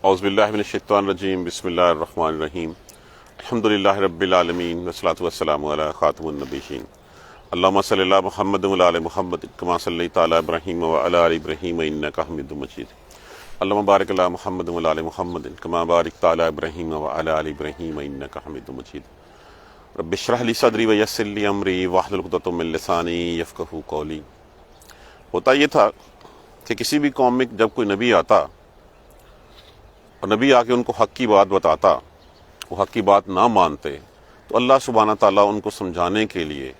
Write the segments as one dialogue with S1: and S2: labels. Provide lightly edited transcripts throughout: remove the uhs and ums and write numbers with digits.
S1: اعوذ باللہ من الشیطان الرجیم بسم اللہ الرحمن الرحیم الحمدللہ رب العالمین والصلاۃ والسلام علی خاتم النبیین اللہم صلی علی محمد وعلی آل محمد کما صلیت علی ابراہیم وعلی آل ابراہیم انک حمید مجید اللہم بارک علی محمد وعلی آل محمد کما بارکت علی ابراہیم وعلی آل ابراہیم انک حمید مجید رب اشرح لی صدری ویسر لی امری واحلل عقدۃ من لسانی یفقہوا قولی۔ ہوتا یہ تھا کہ کسی بھی قوم میں جب کوئی نبی آتا اور نبی آ کے ان کو حق کی بات بتاتا، وہ حق کی بات نہ مانتے تو اللہ سبحانہ تعالیٰ ان کو سمجھانے کے لیے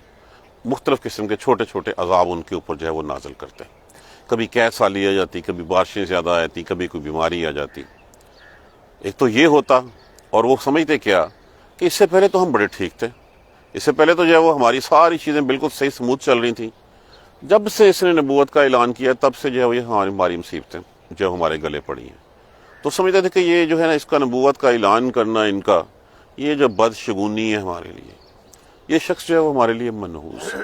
S1: مختلف قسم کے چھوٹے چھوٹے عذاب ان کے اوپر جو ہے وہ نازل کرتے۔ کبھی قحط سالی آ جاتی، کبھی بارشیں زیادہ آ جاتی، کبھی کوئی بیماری آ جاتی۔ ایک تو یہ ہوتا، اور وہ سمجھتے کیا کہ اس سے پہلے تو ہم بڑے ٹھیک تھے، اس سے پہلے تو جو ہے وہ ہماری ساری چیزیں بالکل صحیح سموتھ چل رہی تھیں، جب سے اس نے نبوت کا اعلان کیا تب سے جو ہے وہ ہماری مصیبتیں جو ہمارے گلے پڑی ہیں۔ تو سمجھتے تھے کہ یہ جو ہے نا اس کا نبوت کا اعلان کرنا، ان کا یہ جو بدشگونی ہے ہمارے لیے، یہ شخص جو ہے وہ ہمارے لیے منحوس ہے۔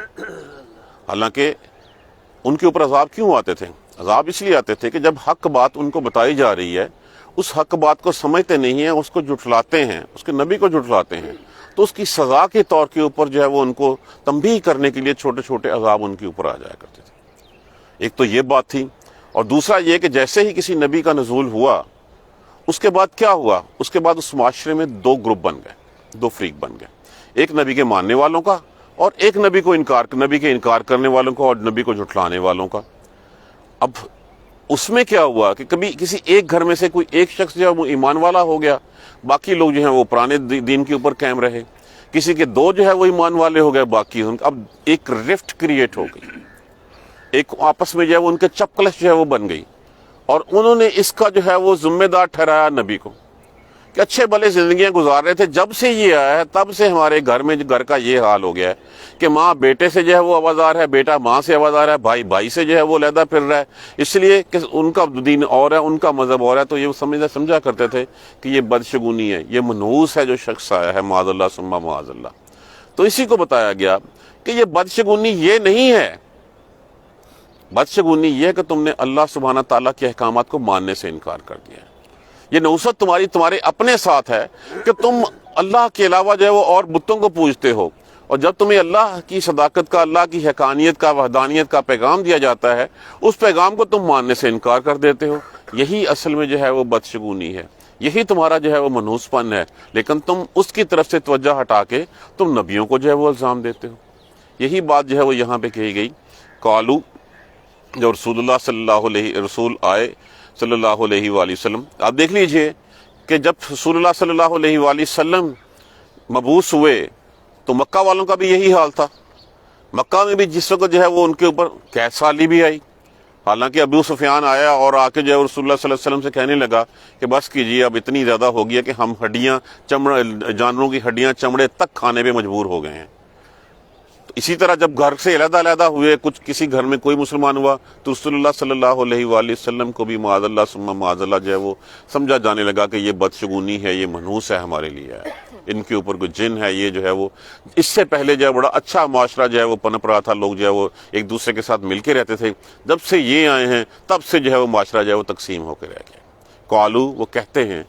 S1: حالانکہ ان کے اوپر عذاب کیوں آتے تھے؟ عذاب اس لیے آتے تھے کہ جب حق بات ان کو بتائی جا رہی ہے، اس حق بات کو سمجھتے نہیں ہیں، اس کو جھٹلاتے ہیں، اس کے نبی کو جھٹلاتے ہیں، تو اس کی سزا کے طور کے اوپر جو ہے وہ ان کو تنبیہ کرنے کے لیے چھوٹے چھوٹے عذاب ان کے اوپر آ جایا کرتے تھے۔ ایک تو یہ بات تھی، اور دوسرا یہ کہ جیسے ہی کسی نبی کا نزول ہوا، اس کے بعد کیا ہوا؟ اس کے بعد اس معاشرے میں دو گروپ بن گئے، دو فریق بن گئے، ایک نبی کے ماننے والوں کا اور ایک نبی کے انکار کرنے والوں کا اور نبی کو جھٹلانے والوں کا۔ اب اس میں کیا ہوا کہ کبھی کسی ایک گھر میں سے کوئی ایک شخص جو ہے وہ ایمان والا ہو گیا، باقی لوگ جو ہیں وہ پرانے دین کے اوپر قائم رہے، کسی کے دو جو ہے وہ ایمان والے ہو گئے، باقی اب ایک رفٹ کریٹ ہو گئی، ایک آپس میں جو ہے وہ ان کے چپکلش جو ہے وہ بن گئی، اور انہوں نے اس کا جو ہے وہ ذمہ دار ٹھہرایا نبی کو کہ اچھے بھلے زندگیاں گزار رہے تھے، جب سے یہ آیا ہے تب سے ہمارے گھر کا یہ حال ہو گیا ہے کہ ماں بیٹے سے جو ہے وہ آوازار ہے، بیٹا ماں سے آوازار ہے، بھائی بھائی سے جو ہے وہ علیحدہ پھر رہا ہے، اس لیے کہ ان کا دین اور ہے، ان کا مذہب اور ہے۔ تو یہ سمجھا کرتے تھے کہ یہ بدشگونی ہے، یہ منحوس ہے جو شخص آیا ہے، معاذ اللہ ثم معاذ اللہ۔ تو اسی کو بتایا گیا کہ یہ بدشگونی یہ نہیں ہے، بدشگونی یہ ہے کہ تم نے اللہ سبحانہ تعالیٰ کے احکامات کو ماننے سے انکار کر دیا ہے۔ یہ نوست تمہارے اپنے ساتھ ہے کہ تم اللہ کے علاوہ جو ہے وہ اور بتوں کو پوجتے ہو، اور جب تمہیں اللہ کی صداقت کا، اللہ کی حقانیت کا، وحدانیت کا پیغام دیا جاتا ہے، اس پیغام کو تم ماننے سے انکار کر دیتے ہو۔ یہی اصل میں جو ہے وہ بدشگونی ہے، یہی تمہارا جو ہے وہ منحوس پن ہے، لیکن تم اس کی طرف سے توجہ ہٹا کے تم نبیوں کو جو ہے وہ الزام دیتے ہو۔ یہی بات جو ہے وہ یہاں پہ کہی گئی۔ قالو، جو رسول آئے صلی اللہ علیہ وآلہ وسلم، آپ دیکھ لیجئے کہ جب رسول اللہ صلی اللہ علیہ وآلہ وسلم مبعوث ہوئے تو مکہ والوں کا بھی یہی حال تھا۔ مکہ میں بھی جس وقت جو ہے وہ ان کے اوپر قحط سالی بھی آئی، حالانکہ ابو سفیان آیا اور آ کے جو ہے رسول اللہ صلی اللہ علیہ وسلم سے کہنے لگا کہ بس کیجیے، اب اتنی زیادہ ہو گیا کہ ہم جانوروں کی ہڈیاں چمڑے تک کھانے پہ مجبور ہو گئے ہیں۔ اسی طرح جب گھر سے علیحدہ ہوئے، کسی گھر میں کوئی مسلمان ہوا تو رسول اللہ صلی اللہ علیہ وآلہ وسلم کو بھی معاذ اللہ ثم معاذ اللہ جو ہے وہ سمجھا جانے لگا کہ یہ بدشگونی ہے، یہ منحوس ہے ہمارے لیے، ان کے اوپر کوئی جن ہے، یہ جو ہے وہ اس سے پہلے جو ہے بڑا اچھا معاشرہ جو ہے وہ پنپ رہا تھا، لوگ جو ہے وہ ایک دوسرے کے ساتھ مل کے رہتے تھے، جب سے یہ آئے ہیں تب سے جو ہے وہ معاشرہ جو ہے وہ تقسیم ہو کے رہ گیا۔ قالو، وہ کہتے ہیں،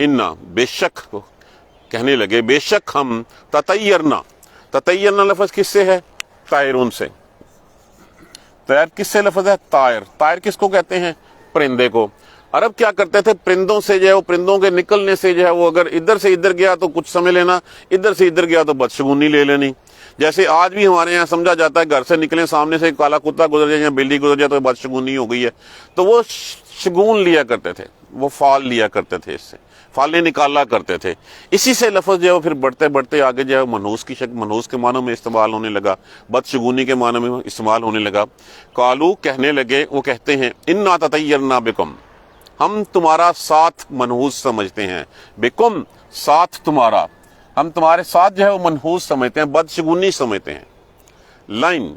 S1: انا، بے شک، کہنے لگے بے شک ہم، تطیرنا، تطیرنا لفظ کس سے ہے؟ طائرون سے۔ طائر کس سے لفظ ہے؟ طائر۔ طائر کس کو کہتے ہیں؟ پرندے کو۔ عرب کیا کرتے تھے؟ پرندوں سے جو ہے وہ، پرندوں کے نکلنے سے جو ہے وہ اگر ادھر سے ادھر گیا تو کچھ سمجھ لینا، ادھر سے ادھر گیا تو بدشگونی لے لینی۔ جیسے آج بھی ہمارے یہاں سمجھا جاتا ہے گھر سے نکلیں، سامنے سے کالا کتا گزر جائے یا بلی گزر جائے تو بدشگونی ہو گئی ہے، تو وہ شگون لیا کرتے تھے، وہ فال لیا کرتے تھے، اس سے فالیں نکالا کرتے تھے۔ اسی سے لفظ جو ہے وہ پھر بڑھتے بڑھتے آگے جو ہے منحوس کے معنوں میں استعمال ہونے لگا، بدشگونی کے معنوں میں استعمال ہونے لگا۔ قالو، کہنے لگے، وہ کہتے ہیں، انا تطیرنا بکم، ہم تمہارا ساتھ منحوس سمجھتے ہیں، بکم، ساتھ تمہارا، ہم تمہارے ساتھ جو ہے وہ منحوس سمجھتے ہیں، بدشگونی سمجھتے ہیں۔ لائن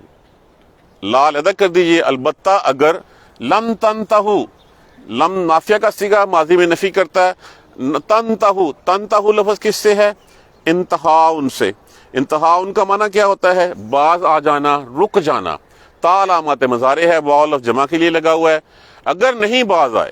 S1: لال ادا کر دیجئے، البتہ اگر، لم تنتہو، لم نافیہ کا صیغہ ماضی میں نفی کرتا ہے، تنتہو، تنتہو لفظ کس سے ہے؟ انتہا ان سے۔ انتہا ان کا معنی کیا ہوتا ہے؟ باز آ جانا، رک جانا۔ تا علامات مضارع ہے، واو لفظ جمع کے لیے لگا ہوا ہے۔ اگر نہیں باز آئے،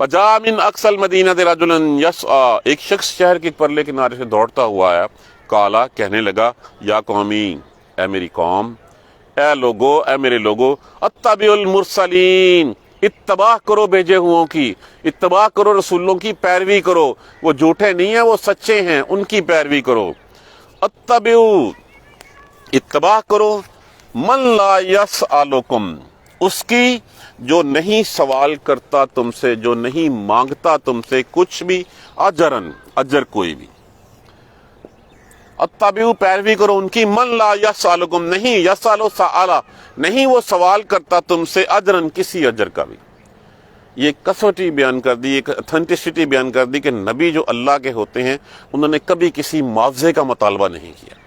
S1: وجاء من اقصى المدینہ رجل یسعی، ایک شخص شہر کے پرلے کنارے سے دوڑتا ہوا آیا، قالا کہنے لگا، یا قومی، اے میری قوم، اے لوگو، اے میرے لوگو، اتبعوا المرسلین، اتباع کرو بھیجے ہوں کی، اتباع کرو رسولوں کی، پیروی کرو، وہ جھوٹے نہیں ہیں، وہ سچے ہیں، ان کی پیروی کرو۔ اتبعوا، اتباع کرو، من لا یسألکم، اس کی جو نہیں سوال کرتا تم سے، جو نہیں مانگتا تم سے کچھ بھی، اجرن، اجر کوئی بھی۔ اتبعوا، پیروی کرو ان کی، من لا یسألکم، نہیں، یسأل سأل، نہیں وہ سوال کرتا تم سے، اجرن، کسی اجر کا بھی۔ یہ کسوٹی بیان کر دی، ایک اتھینٹسٹی بیان کر دی کہ نبی جو اللہ کے ہوتے ہیں انہوں نے کبھی کسی معاوضے کا مطالبہ نہیں کیا۔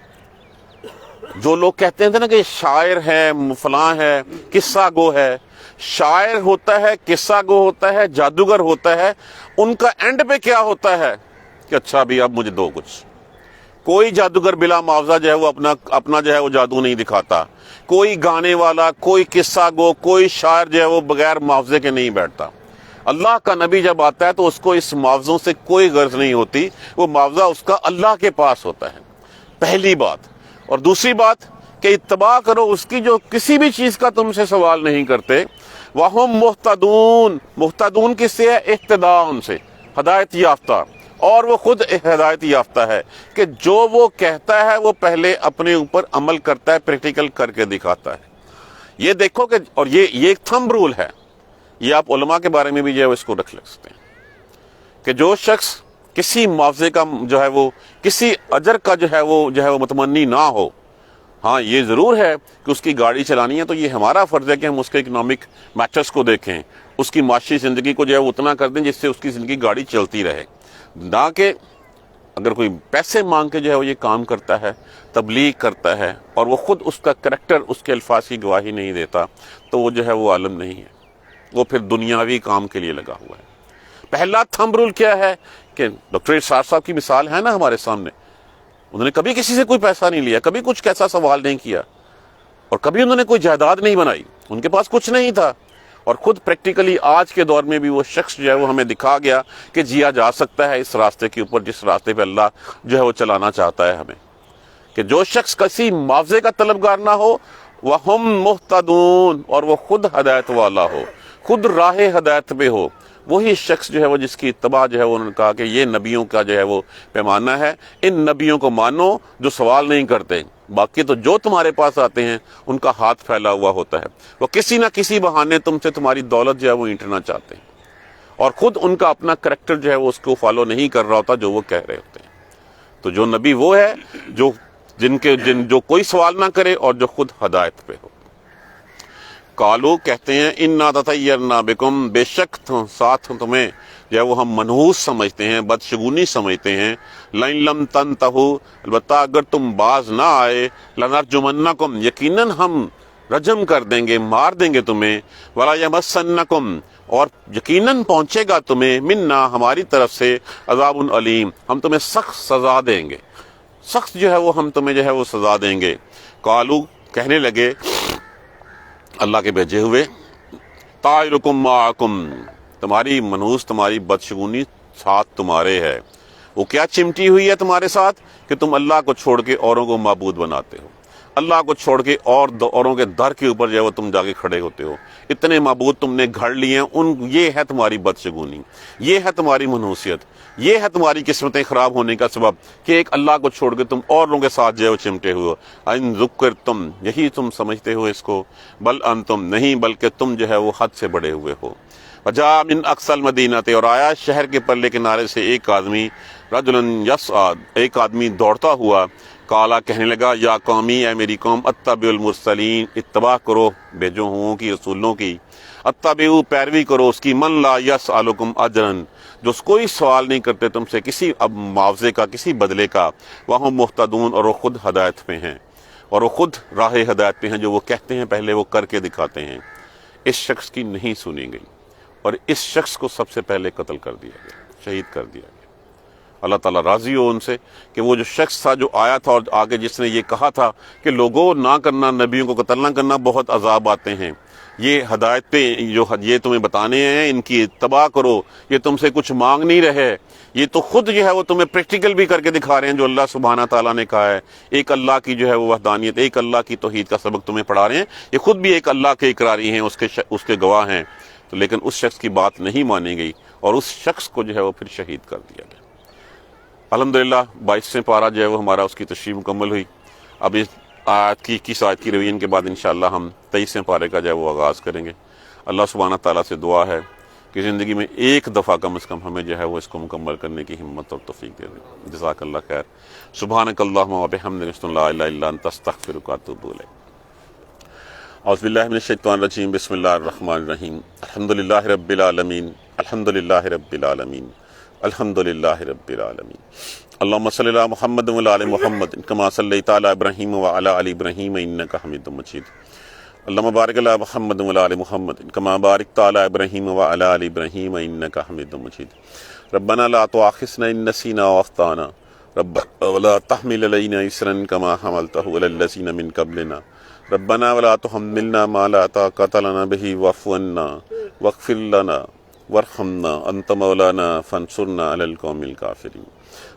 S1: جو لوگ کہتے ہیں نا کہ شاعر ہے، فلاں ہے، قصہ گو ہے، شاعر ہوتا ہے، قصہ گو ہوتا ہے، جادوگر ہوتا ہے، ان کا اینڈ پہ کیا ہوتا ہے کہ اچھا بھی اب مجھے دو کچھ۔ کوئی جادوگر بلا معاوضہ جو ہے وہ اپنا جو ہے وہ جادو نہیں دکھاتا، کوئی گانے والا، کوئی قصہ گو، کوئی شاعر جو ہے وہ بغیر معاوضے کے نہیں بیٹھتا۔ اللہ کا نبی جب آتا ہے تو اس کو اس معاوضوں سے کوئی غرض نہیں ہوتی، وہ معاوضہ اس کا اللہ کے پاس ہوتا ہے، پہلی بات۔ اور دوسری بات کہ اتباع کرو اس کی جو کسی بھی چیز کا تم سے سوال نہیں کرتے۔ وَهُمْ مُهْتَدُونَ، مہتدون کس سے ہے؟ اقتداء ان سے، ہدایت یافتہ، اور وہ خود ہدایت یافتہ ہے کہ جو وہ کہتا ہے وہ پہلے اپنے اوپر عمل کرتا ہے، پریکٹیکل کر کے دکھاتا ہے۔ یہ دیکھو کہ، اور یہ ایک تھمب رول ہے، یہ آپ علماء کے بارے میں بھی جو ہے اس کو رکھ سکتے ہیں کہ جو شخص کسی معاوضے کا جو ہے وہ، کسی اجر کا جو ہے وہ متمنی نہ ہو۔ ہاں یہ ضرور ہے کہ اس کی گاڑی چلانی ہے تو یہ ہمارا فرض ہے کہ ہم اس کے اکنامک میٹرز کو دیکھیں، اس کی معاشی زندگی کو جو ہے اتنا کر دیں جس سے اس کی زندگی گاڑی چلتی رہے، نہ کہ اگر کوئی پیسے مانگ کے جو ہے وہ یہ کام کرتا ہے، تبلیغ کرتا ہے، اور وہ خود اس کا کریکٹر، اس کے الفاظ کی گواہی نہیں دیتا، تو وہ جو ہے وہ عالم نہیں ہے، وہ پھر دنیاوی کام کے لیے لگا ہوا ہے۔ پہلا تھمب رول کیا ہے کہ ڈاکٹر ارشاد صاحب کی مثال ہے نا ہمارے سامنے، انہوں نے کبھی کسی سے کوئی پیسہ نہیں لیا، کبھی کچھ کیسا سوال نہیں کیا، اور کبھی انہوں نے کوئی جائیداد نہیں بنائی، ان کے پاس کچھ نہیں تھا، اور خود پریکٹیکلی آج کے دور میں بھی وہ شخص جو ہے وہ ہمیں دکھا گیا کہ جیا جا سکتا ہے اس راستے کے اوپر جس راستے پہ اللہ جو ہے وہ چلانا چاہتا ہے ہمیں، کہ جو شخص کسی معاوضے کا طلبگار نہ ہو، وَهُمْ مُهْتَدُونَ، اور وہ خود ہدایت والا ہو، خود راہ ہدایت پہ ہو، وہی شخص جو ہے وہ جس کی اتباع جو ہے وہ انہوں نے کہا کہ یہ نبیوں کا جو ہے وہ پیمانہ ہے، ان نبیوں کو مانو جو سوال نہیں کرتے، باقی تو جو تمہارے پاس آتے ہیں ان کا ہاتھ پھیلا ہوا ہوتا ہے، وہ کسی نہ کسی بہانے تم سے تمہاری دولت جو ہے وہ اینٹنا چاہتے ہیں، اور خود ان کا اپنا کریکٹر جو ہے وہ اس کو فالو نہیں کر رہا ہوتا جو وہ کہہ رہے ہوتے ہیں۔ تو جو نبی وہ ہے جو کوئی سوال نہ کرے اور جو خود ہدایت پہ ہو۔ قالو، کہتے ہیں، انا تطیرنا بکم، بے شک ساتھ تمہیں جو ہے وہ ہم منحوس سمجھتے ہیں، بدشگونی سمجھتے ہیں، لئن لم تنتہو، البتہ اگر تم باز نہ آئے، لنرجمنکم، یقیناً ہم رجم کر دیں گے، مار دیں گے تمہیں، ولا یمسنکم، اور یقیناً پہنچے گا تمہیں، منا، ہماری طرف سے، عذاب علیم، ہم تمہیں سخت سزا دیں گے، سخت جو ہے وہ ہم تمہیں جو ہے وہ سزا دیں گے۔ قالو، کہنے لگے اللہ کے بھیجے ہوئے، طائرکم معکم، تمہاری منحوس، تمہاری بدشگونی ساتھ تمہارے ہے۔ وہ کیا چمٹی ہوئی ہے تمہارے ساتھ کہ تم اللہ کو چھوڑ کے اوروں کو معبود بناتے ہو، اللہ کو چھوڑ کے اوروں کے در کے اوپر جو ہے وہ تم جا کے کھڑے ہوتے ہو، اتنے معبود تم نے گھڑ لیے ہیں، یہ ہے تمہاری بدشگونی، یہ ہے تمہاری منحوسیت، یہ ہے تمہاری قسمتیں خراب ہونے کا سبب کہ ایک اللہ کو چھوڑ کے تم اوروں کے ساتھ جو ہے وہ چمٹے ہوئے ہو۔ ان ذکرتم، یہی تم سمجھتے ہو اس کو، بل انتم، نہیں بلکہ تم جو ہے وہ حد سے بڑے ہوئے ہو۔ وجاء من اقصى المدینہ، اور آیا شہر کے پرلے کنارے سے ایک آدمی، رجل یسعی، ایک آدمی دوڑتا ہوا، قالا، کہنے لگا، یا قومی، اے میری قوم، اتبعوا المرسلین، اتباع کرو بھیجو ہوں کی، رسولوں کی، اتبعوا، پیروی کرو اس کی، من لا یسألکم اجرا، جو کوئی سوال نہیں کرتے تم سے کسی معاوضے کا، کسی بدلے کا، وہم مہتدون، اور وہ خود ہدایت پہ ہیں، اور وہ خود راہ ہدایت پہ ہیں، جو وہ کہتے ہیں پہلے وہ کر کے دکھاتے ہیں۔ اس شخص کی نہیں سنی گئی، اور اس شخص کو سب سے پہلے قتل کر دیا گیا، شہید کر دیا گیا۔ اللہ تعالیٰ راضی ہو ان سے کہ وہ جو شخص تھا جو آیا تھا اور آگے جس نے یہ کہا تھا کہ لوگوں نہ کرنا، نبیوں کو قتل نہ کرنا، بہت عذاب آتے ہیں، یہ ہدایتیں جو یہ تمہیں بتانے ہیں ان کی اتباع کرو، یہ تم سے کچھ مانگ نہیں رہے، یہ تو خود جو ہے وہ تمہیں پریکٹیکل بھی کر کے دکھا رہے ہیں جو اللہ سبحانہ تعالیٰ نے کہا ہے، ایک اللہ کی جو ہے وہ وحدانیت، ایک اللہ کی توحید کا سبق تمہیں پڑھا رہے ہیں، یہ خود بھی ایک اللہ کے اقراری ہیں، اس کے گواہ ہیں، تو لیکن اس شخص کی بات نہیں مانی گئی اور اس شخص کو جو ہے وہ پھر شہید کر دیا گیا۔ الحمدللہ 22 پارہ جو ہے وہ ہمارا اس کی تشریح مکمل ہوئی۔ اب اس آیت کی 21 آیت کی روین کے بعد انشاءاللہ ہم 23 پارے کا جو ہے وہ آغاز کریں گے۔ اللہ سبحانہ تعالیٰ سے دعا ہے کہ زندگی میں ایک دفعہ کم از کم ہمیں جو ہے وہ اس کو مکمل کرنے کی ہمت اور توفیق دے دیں۔ جزاک اللہ خیر۔ سبحانک اللہم و بحمدک، اشہد ان لا الہ الا انت، استغفرک و اتوب الیک۔ اعوذ باللہ من الشیطان الرجیم، بسم اللہ الرحمن الرحیم۔ الحمدللہ رب العالمین، الحمدللہ رب العالمین، الحمدللہ رب العالمین۔ اللہم صلی علی محمد و علی محمد کما صلیت علی ابراہیم و علی آل ابراہیم انک حمید مجید۔ اللہم بارک علی محمد و علی محمد کما بارکت علی ابراہیم و علی آل ابراہیم انک حمید مجید۔ ربنا لا تؤاخذنا ان نسینا واخطانا ربنا ولا تحمل علینا اصرا کما حملته علی الذین من قبلنا ربنا ولا تحملنا ما لا طاقة لنا به واعف عنا واغفر لنا وارحمنا انت مولانا فانصرنا على القوم الكافرين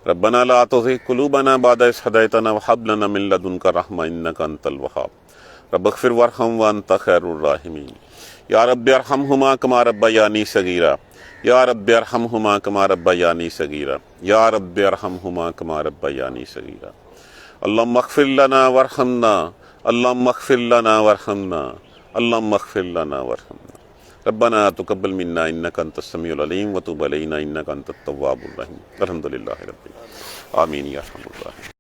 S1: ربنا لا تزغ قلوبنا بعد إذ هديتنا وهب لنا من لدنك رحمة إنك أنت الوهاب رب اغفر وارحم وأنت خير الراحمين يا رب ارحمهما كما ربياني صغيرا يا رب ارحمهما كما ربياني صغيرا يا رب ارحمهما كما ربياني صغيرا اللهم اغفر لنا وارحمنا اللهم اغفر لنا وارحمنا اللهم اغفر لنا وارحمنا ربنا تقبل منا انك انت السميع العليم وتب علينا انك انت التواب الرحيم الحمد لله رب العالمين آمين يا رحم الله۔